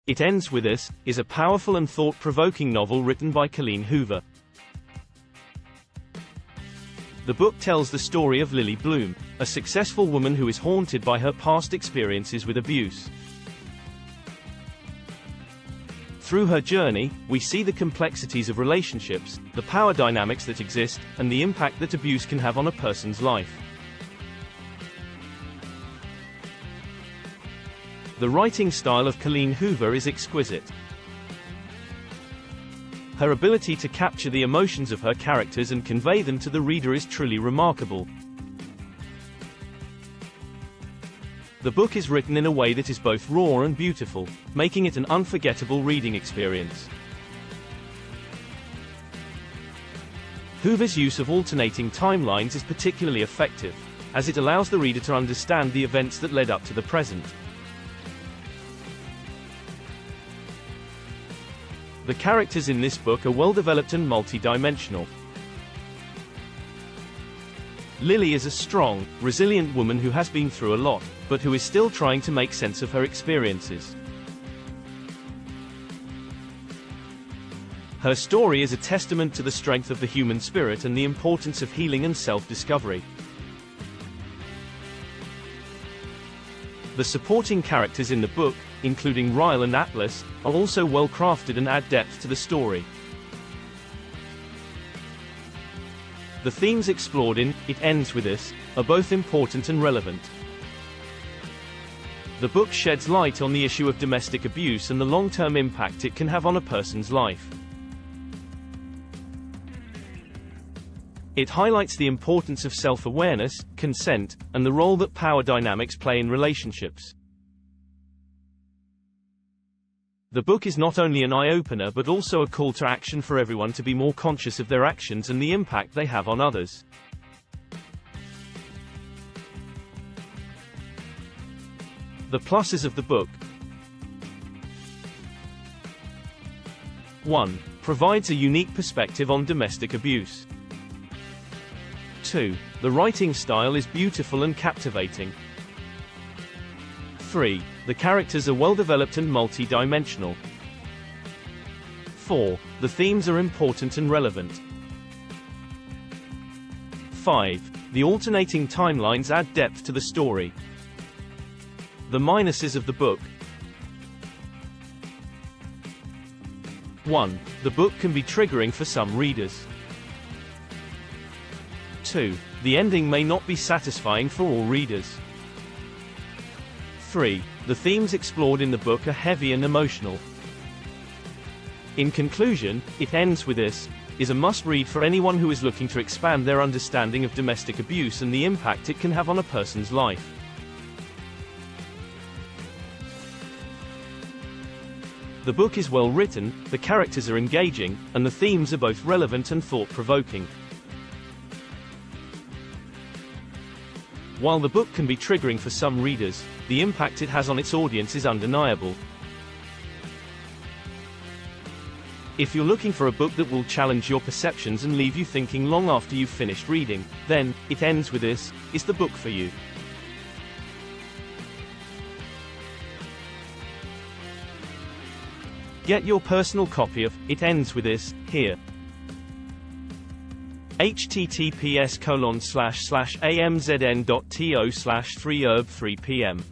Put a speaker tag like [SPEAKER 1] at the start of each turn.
[SPEAKER 1] It Ends With Us is a powerful and thought-provoking novel written by Colleen Hoover. The book tells the story of Lily Bloom, a successful woman who is haunted by her past experiences with abuse. Through her journey, we see the complexities of relationships, the power dynamics that exist, and the impact that abuse can have on a person's life. The writing style of Colleen Hoover is exquisite. Her ability to capture the emotions of her characters and convey them to the reader is truly remarkable. The book is written in a way that is both raw and beautiful, making it an unforgettable reading experience. Hoover's use of alternating timelines is particularly effective, as it allows the reader to understand the events that led up to the present. The characters in this book are well-developed and multi-dimensional. Lily is a strong, resilient woman who has been through a lot, but who is still trying to make sense of her experiences. Her story is a testament to the strength of the human spirit and the importance of healing and self-discovery. The supporting characters in the book, including Ryle and Atlas, are also well-crafted and add depth to the story. The themes explored in It Ends With Us are both important and relevant. The book sheds light on the issue of domestic abuse and the long-term impact it can have on a person's life. It highlights the importance of self-awareness, consent, and the role that power dynamics play in relationships. The book is not only an eye-opener but also a call to action for everyone to be more conscious of their actions and the impact they have on others. The pluses of the book. 1. Provides a unique perspective on domestic abuse. 2. The writing style is beautiful and captivating. 3. The characters are well-developed and multi-dimensional. 4. The themes are important and relevant. 5. The alternating timelines add depth to the story. The minuses of the book. 1. The book can be triggering for some readers. 2. The ending may not be satisfying for all readers. 3. The themes explored in the book are heavy and emotional. In conclusion, It Ends With Us is a must-read for anyone who is looking to expand their understanding of domestic abuse and the impact it can have on a person's life. The book is well written, the characters are engaging, and the themes are both relevant and thought-provoking. While the book can be triggering for some readers, the impact it has on its audience is undeniable. If you're looking for a book that will challenge your perceptions and leave you thinking long after you've finished reading, then It Ends With Us is the book for you. Get your personal copy of It Ends With Us here. https://amzn.to/3herb3pm